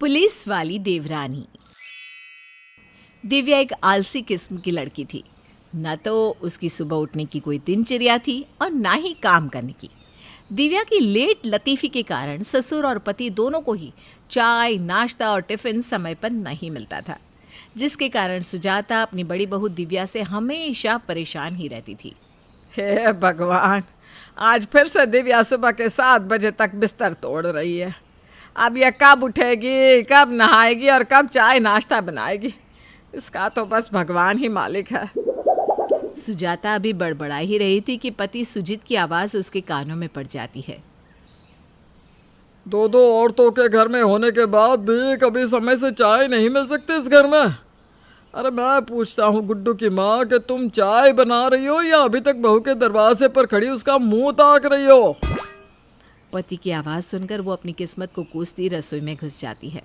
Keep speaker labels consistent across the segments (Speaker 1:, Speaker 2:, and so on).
Speaker 1: Police वाली देवरानी। दिव्या एक आलसी किस्म की लड़की थी। न तो उसकी सुबह उठने की कोई दिनचर्या थी और ना ही काम करने की। दिव्या की लेट लतीफ़ी के कारण ससुर और पति दोनों को ही चाय, नाश्ता और टिफ़िन समय पर नहीं मिलता था, जिसके कारण सुजाता अपनी बड़ी बहू दिव्या से हमेशा परेशान ही रहती थी।
Speaker 2: हे भगवान, आज फिर से दिव्या सुबह के 7 बजे तक बिस्तर तोड़ रही है। अब यह कब उठेगी, कब नहाएगी और कब चाय नाश्ता बनाएगी, इसका तो बस भगवान ही मालिक है।
Speaker 1: सुजाता अभी बड़बड़ा ही रही थी कि पति सुजीत की आवाज़ उसके कानों में पड़ जाती है।
Speaker 2: 2 औरतों के घर में होने के बाद भी कभी समय से चाय नहीं मिल सकती इस घर में। अरे मैं पूछता हूँ गुड्डू की माँ कि तुम चाय बना रही हो या अभी तक बहू के दरवाजे पर खड़ी उसका मुंह ताक रही हो।
Speaker 1: पति की आवाज़ सुनकर वो अपनी किस्मत को कोसती रसोई में घुस जाती है।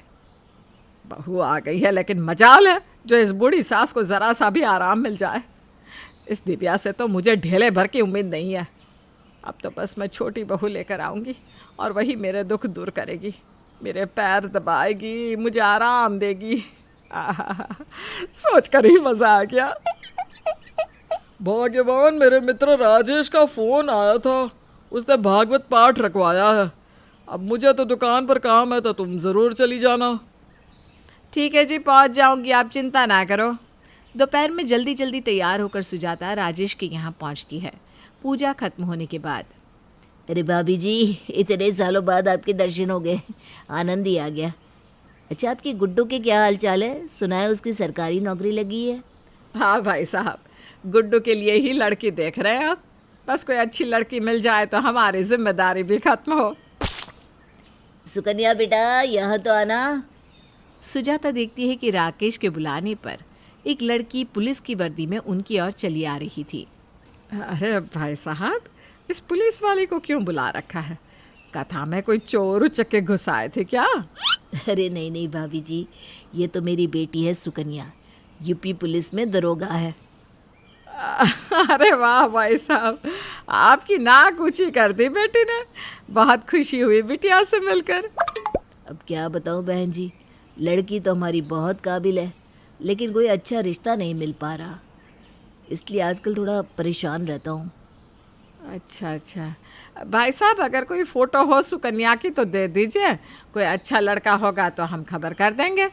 Speaker 2: बहू आ गई है, लेकिन मजाल है जो इस बूढ़ी सास को ज़रा सा भी आराम मिल जाए। इस दिव्या से तो मुझे ढेले भर की उम्मीद नहीं है। अब तो बस मैं छोटी बहू लेकर आऊँगी और वही मेरे दुख दूर करेगी, मेरे पैर दबाएगी, मुझे आराम देगी। सोच कर ही मज़ा आ गया। भाग्यवान मेरे मित्र राजेश का फ़ोन आया था, उसने भागवत पाठ रखवाया है। अब मुझे तो दुकान पर काम है, तो तुम ज़रूर चली जाना।
Speaker 1: ठीक है जी, पहुंच जाऊंगी, आप चिंता ना करो। दोपहर में जल्दी जल्दी तैयार होकर सुजाता राजेश के यहाँ पहुंचती है पूजा खत्म होने के बाद।
Speaker 3: अरे भाभी जी, इतने सालों बाद आपके दर्शन हो गए, आनंद ही आ गया। अच्छा, आपकी गुड्डू के क्या हाल चाल है? सुना है उसकी सरकारी नौकरी लगी है।
Speaker 2: हाँ भाई साहब, गुड्डू के लिए ही लड़की देख रहे हैं आप। बस कोई अच्छी लड़की मिल जाए तो हमारी जिम्मेदारी भी खत्म हो।
Speaker 3: सुकन्या बेटा, यहाँ तो आना।
Speaker 1: सुजाता देखती है कि राकेश के बुलाने पर एक लड़की पुलिस की वर्दी में उनकी ओर चली आ रही थी।
Speaker 2: अरे भाई साहब, इस पुलिस वाले को क्यों बुला रखा है? कथा में कोई चोर उचक्के घुस आए थे क्या?
Speaker 3: अरे नहीं नहीं भाभी जी, ये तो मेरी बेटी है सुकन्या, यूपी पुलिस में दरोगा है।
Speaker 2: अरे वाह भाई साहब, आपकी नाक ऊंची कर दी बेटी ने। बहुत खुशी हुई बिटिया से मिलकर।
Speaker 3: अब क्या बताऊँ बहन जी, लड़की तो हमारी बहुत काबिल है, लेकिन कोई अच्छा रिश्ता नहीं मिल पा रहा, इसलिए आजकल थोड़ा परेशान रहता हूँ।
Speaker 2: अच्छा, भाई साहब अगर कोई फ़ोटो हो सुकन्या की तो दे दीजिए, कोई अच्छा लड़का होगा तो हम खबर कर देंगे।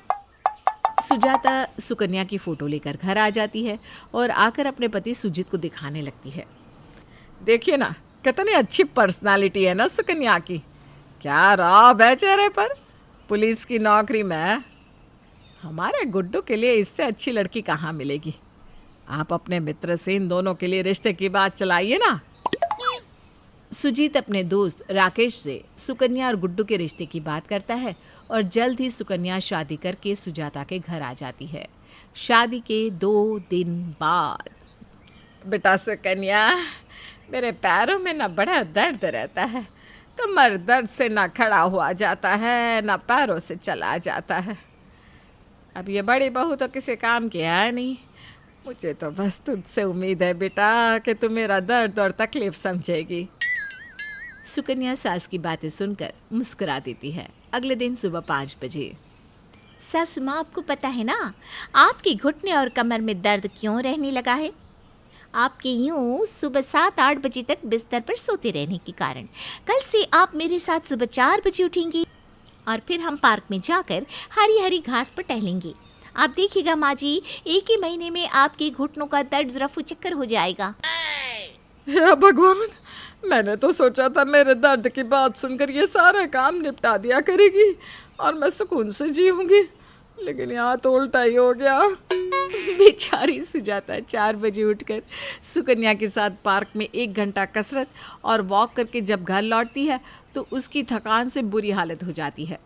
Speaker 1: सुजाता सुकन्या की फ़ोटो लेकर घर आ जाती है और आकर अपने पति सुजीत को दिखाने लगती है।
Speaker 2: देखिए ना, कितनी अच्छी पर्सनालिटी है ना सुकन्या की। क्या रौब है चेहरे पर। पुलिस की नौकरी में। हमारे गुड्डू के लिए इससे अच्छी लड़की कहाँ मिलेगी। आप अपने मित्र से इन दोनों के लिए रिश्ते की बात चलाइए ना।
Speaker 1: सुजीत अपने दोस्त राकेश से सुकन्या और गुड्डू के रिश्ते की बात करता है और जल्द ही सुकन्या शादी करके सुजाता के घर आ जाती है। शादी के 2 दिन बाद।
Speaker 2: बेटा सुकन्या, मेरे पैरों में ना बड़ा दर्द रहता है। कमर दर्द से ना खड़ा हुआ जाता है, ना पैरों से चला जाता है। अब ये बड़ी बहू तो किसी काम की है नहीं। मुझे तो बस तुझसे उम्मीद है बेटा कि तू मेरा दर्द और तकलीफ समझेगी।
Speaker 1: सुकन्या सास की बातें सुनकर मुस्कुरा देती है। अगले दिन सुबह 5 बजे।
Speaker 4: सासू माँ, आपको पता है ना आपके घुटने और कमर में दर्द क्यों रहने लगा है? आपके यूं सुबह 7-8 बजे तक बिस्तर पर सोते रहने के कारण। कल से आप मेरे साथ सुबह 4 बजे उठेंगी और फिर हम पार्क में जाकर हरी हरी घास पर टहलेंगे। आप देखिएगा माँ जी, एक ही महीने में आपके घुटनों का दर्द रफू चक्कर हो जाएगा।
Speaker 2: हे भगवान, मैंने तो सोचा था मेरे दर्द की बात सुनकर ये सारे काम निपटा दिया करेगी और मैं सुकून से जीऊंगी, लेकिन यहाँ तो उल्टा ही हो गया।
Speaker 1: बेचारी सुजाता 4 बजे उठकर सुकन्या के साथ पार्क में 1 घंटा कसरत और वॉक करके जब घर लौटती है तो उसकी थकान से बुरी हालत हो जाती है।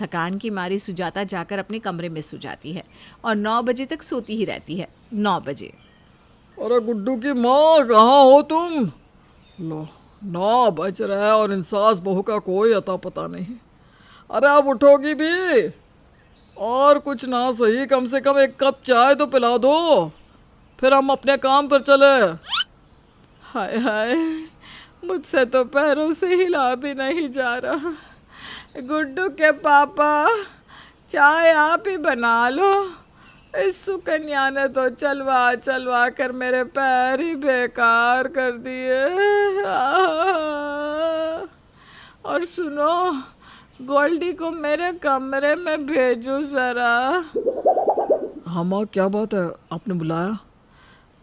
Speaker 1: थकान की मारी सुजाता जाकर अपने कमरे में सो जाती है और 9 बजे तक सोती ही रहती है। 9 बजे।
Speaker 2: अरे गुड्डू की माँ, कहाँ हो तुम? लो, 9 बज रहे हैं और इन सास बहू का कोई अता पता नहीं। अरे आप उठोगी भी? और कुछ ना सही, कम से कम 1 कप चाय तो पिला दो, फिर हम अपने काम पर चले। हाय हाय, मुझसे तो पैरों से हिला भी नहीं जा रहा। गुड्डू के पापा, चाय आप ही बना लो। इस सुकन्या ने तो चलवा चलवा कर मेरे पैर ही बेकार कर दिए। और सुनो, गोल्डी को मेरे कमरे में भेजो ज़रा। हाँ माँ, क्या बात है, आपने बुलाया?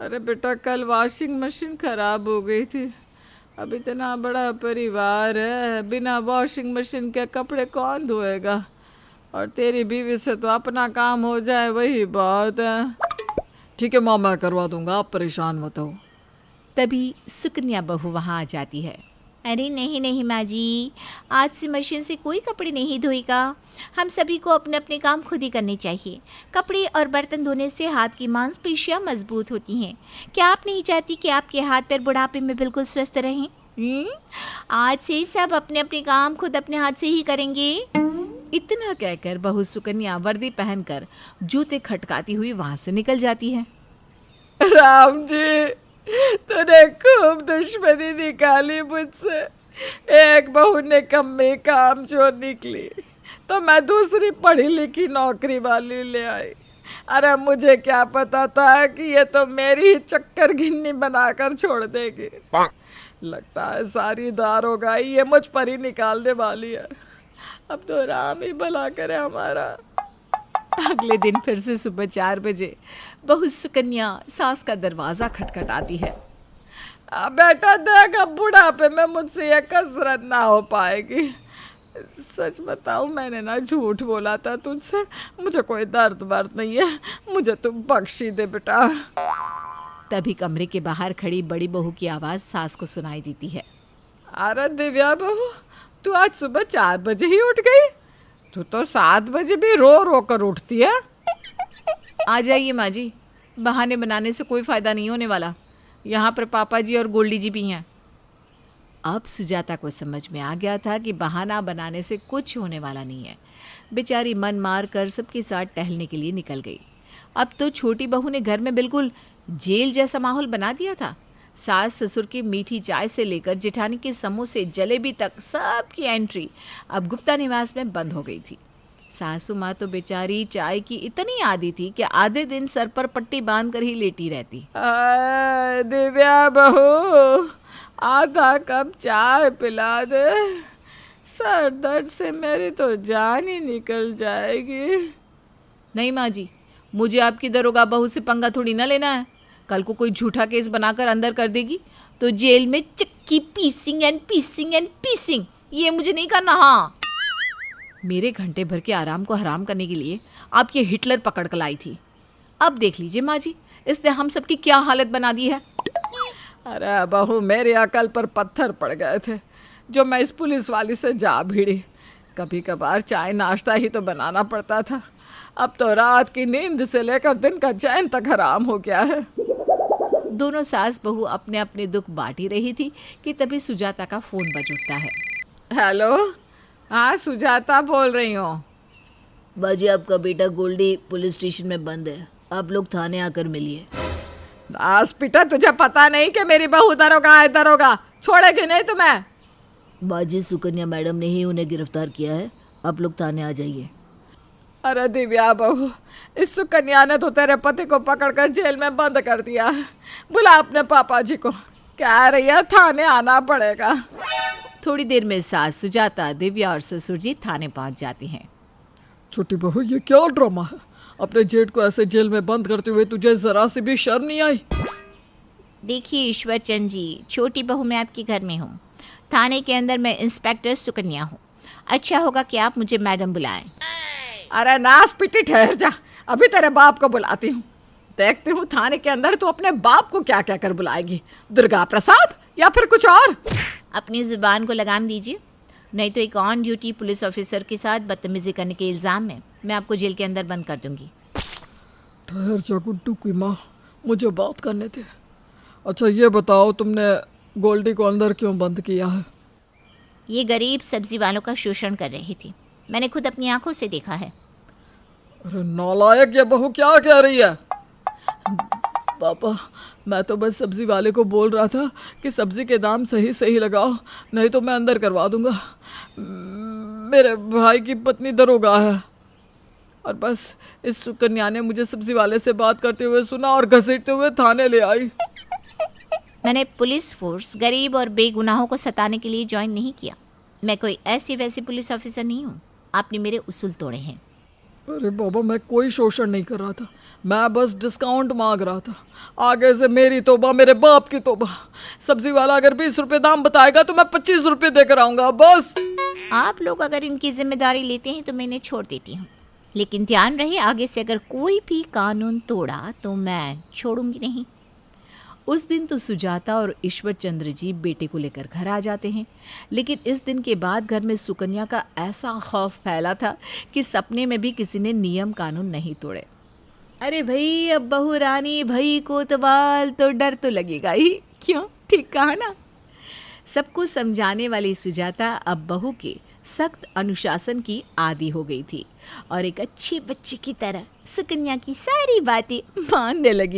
Speaker 2: अरे बेटा, कल वॉशिंग मशीन ख़राब हो गई थी। अब इतना बड़ा परिवार है, बिना वॉशिंग मशीन के कपड़े कौन धोएगा? और तेरी बीवी से तो अपना काम हो जाए वही बहुत है। ठीक है माँ, मैं करवा दूंगा, आप परेशान मत हो।
Speaker 1: तभी सुकन्या बहू वहाँ आ जाती है।
Speaker 4: अरे नहीं नहीं माँ जी, आज से मशीन से कोई कपड़े नहीं धोएगा। हम सभी को अपने अपने काम खुद ही करने चाहिए। कपड़े और बर्तन धोने से हाथ की मांसपेशियाँ मजबूत होती हैं। क्या आप नहीं चाहती कि आपके हाथ पैर बुढ़ापे में बिल्कुल स्वस्थ रहें? आज से सब अपने अपने काम खुद अपने हाथ से ही करेंगे।
Speaker 1: इतना कहकर बहू सुकन्या वर्दी पहनकर जूते खटकाती हुई वहाँ से निकल जाती है।
Speaker 2: राम जी, तूने खूब दुश्मनी निकाली मुझसे। एक बहू ने कम्मी काम चोर निकली तो मैं दूसरी पढ़ी लिखी नौकरी वाली ले आई। अरे मुझे क्या पता था कि ये तो मेरी ही चक्कर गिन्नी बनाकर छोड़ देगी। लगता है सारी दारोगाई ये मुझ पर ही निकालने वाली है। अब तो राम ही भला करे हमारा।
Speaker 1: अगले दिन फिर से सुबह 4 बजे बहू सुकन्या सास का दरवाज़ा खटखटाती है।
Speaker 2: बेटा देख, अब बुढ़ापे में मुझसे ये कसरत ना हो पाएगी। सच बताऊं, मैंने ना झूठ बोला था तुझसे। मुझे कोई दर्द वर्द नहीं है, मुझे तुम बख्शी दे बेटा।
Speaker 1: तभी कमरे के बाहर खड़ी बड़ी बहू की आवाज़ सास को सुनाई देती है।
Speaker 2: अरे दिव्या बहू, तू आज सुबह 4 बजे ही उठ गई? तू तो 7 बजे भी रो रो कर उठती है।
Speaker 1: आ जाइए माँ जी, बहाने बनाने से कोई फ़ायदा नहीं होने वाला। यहाँ पर पापा जी और गोल्डी जी भी हैं। अब सुजाता को समझ में आ गया था कि बहाना बनाने से कुछ होने वाला नहीं है। बेचारी मन मार कर सबके साथ टहलने के लिए निकल गई। अब तो छोटी बहू ने घर में बिल्कुल जेल जैसा माहौल बना दिया था। सास ससुर की मीठी चाय से लेकर जेठानी के समोसे जलेबी तक सबकी एंट्री अब गुप्ता निवास में बंद हो गई थी। सासू माँ तो बेचारी चाय की इतनी आदी थी कि आधे दिन सर पर पट्टी बांध कर ही लेटी रहती।
Speaker 2: दिव्या बहू, आधा कप चाय पिला दे, सर दर्द से मेरी तो जान ही निकल जाएगी।
Speaker 1: नहीं माँ जी, मुझे आपकी दरोगा बहू से पंगा थोड़ी ना लेना है। कल को कोई झूठा केस बनाकर अंदर कर देगी तो जेल में चक्की पीसिंग एंड पीसिंग एंड पीसिंग, ये मुझे नहीं करना। हाँ, मेरे घंटे भर के आराम को हराम करने के लिए आप ये हिटलर पकड़ कर लाई थी। अब देख लीजिए माँ जी, इसने हम सबकी क्या हालत बना दी है।
Speaker 2: अरे बहू, मेरे अकल पर पत्थर पड़ गए थे जो मैं इस पुलिस वाली से जा भिड़ी। कभी कभार चाय नाश्ता ही तो बनाना पड़ता था। अब तो रात की नींद से लेकर दिन का चैन तक हराम हो गया है।
Speaker 1: दोनों सास बहू अपने अपने दुख बांट ही रही थी कि तभी सुजाता का फोन बज उठता है।
Speaker 2: हेलो, हाँ सुजाता बोल रही हूँ।
Speaker 3: बाजी, आपका बेटा गोल्डी पुलिस स्टेशन में बंद है, आप लोग थाने आकर मिलिए।
Speaker 2: हॉस्पिटल, तुझे पता नहीं कि मेरी बहू दरोगा है? दरोगा छोड़ेगी नहीं तुम्हें?
Speaker 3: बाजी, सुकन्या मैडम ने ही उन्हें गिरफ्तार किया है, आप लोग थाने आ जाइए।
Speaker 2: अरे दिव्या बहू, इस सुकन्या ने तो तेरे पति को पकड़कर जेल में बंद कर दिया। बुला अपने पापा जी को, कह रही है थाने आना पड़ेगा।
Speaker 1: थोड़ी देर में सास सुजाता, दिव्या और ससुर जी थाने पहुंच जाती हैं।
Speaker 2: छोटी बहू, ये क्या ड्रामा है? अपने जेठ को ऐसे जेल में बंद करते हुए तुझे जरा सी भी शर्म नहीं आई?
Speaker 4: देखिए ईश्वर चंद जी, छोटी बहू मैं आपके घर में हूँ। थाने के अंदर मैं इंस्पेक्टर सुकन्या हूँ। अच्छा होगा कि आप मुझे मैडम बुलाएं।
Speaker 2: अरे नास पिटी, ठहर जा, अभी तेरे बाप को बुलाती हूँ। देखती हूँ थाने के अंदर तू अपने बाप को क्या क्या कर बुलाएगी, दुर्गा प्रसाद या फिर कुछ और।
Speaker 4: अपनी ज़ुबान को लगाम दीजिए, नहीं तो एक ऑन ड्यूटी पुलिस ऑफिसर के साथ बदतमीजी करने के इल्ज़ाम में मैं आपको जेल के अंदर बंद कर दूंगी।
Speaker 2: ठहर जा गुड्डू की माँ, मुझे बात करने दे। अच्छा ये बताओ, तुमने गोल्डी को अंदर क्यों बंद किया है?
Speaker 4: ये गरीब सब्जी वालों का शोषण कर रही थी, मैंने खुद अपनी आंखों से देखा है।
Speaker 2: अरे नालायक, ये बहू क्या कह रही है? पापा, मैं तो बस सब्जी वाले को बोल रहा था कि सब्जी के दाम सही सही लगाओ, नहीं तो मैं अंदर करवा दूंगा। मेरे भाई की पत्नी दरोगा है। और बस इस सुकन्या ने मुझे सब्जी वाले से बात करते हुए सुना और घसीटते हुए थाने ले आई।
Speaker 4: मैंने पुलिस फोर्स गरीब और बेगुनाहों को सताने के लिए ज्वाइन नहीं किया। मैं कोई ऐसी वैसी पुलिस ऑफिसर नहीं हूँ। आपने मेरे उसूल तोड़े हैं।
Speaker 2: अरे बाबा, मैं कोई शोषण नहीं कर रहा था, मैं बस डिस्काउंट मांग रहा था। आगे से मेरी तौबा, मेरे बाप की तौबा। सब्जी वाला अगर 20 रुपये दाम बताएगा तो मैं 25 रुपये देकर आऊँगा बस।
Speaker 4: आप लोग अगर इनकी जिम्मेदारी लेते हैं तो मैं इन्हें छोड़ देती हूँ, लेकिन ध्यान रहे आगे से अगर कोई भी कानून तोड़ा तो मैं छोड़ूंगी नहीं।
Speaker 1: उस दिन तो सुजाता और ईश्वर चंद्र जी बेटे को लेकर घर आ जाते हैं, लेकिन इस दिन के बाद घर में सुकन्या का ऐसा खौफ फैला था कि सपने में भी किसी ने नियम कानून नहीं तोड़े। अरे भाई, अब बहू रानी भई कोतवाल तो डर तो लगेगा ही, क्यों? ठीक कहा ना। सबको समझाने वाली सुजाता अब बहू के सख्त अनुशासन की आदी हो गई थी और एक अच्छी बच्ची की तरह सुकन्या की सारी बातें मानने लगी।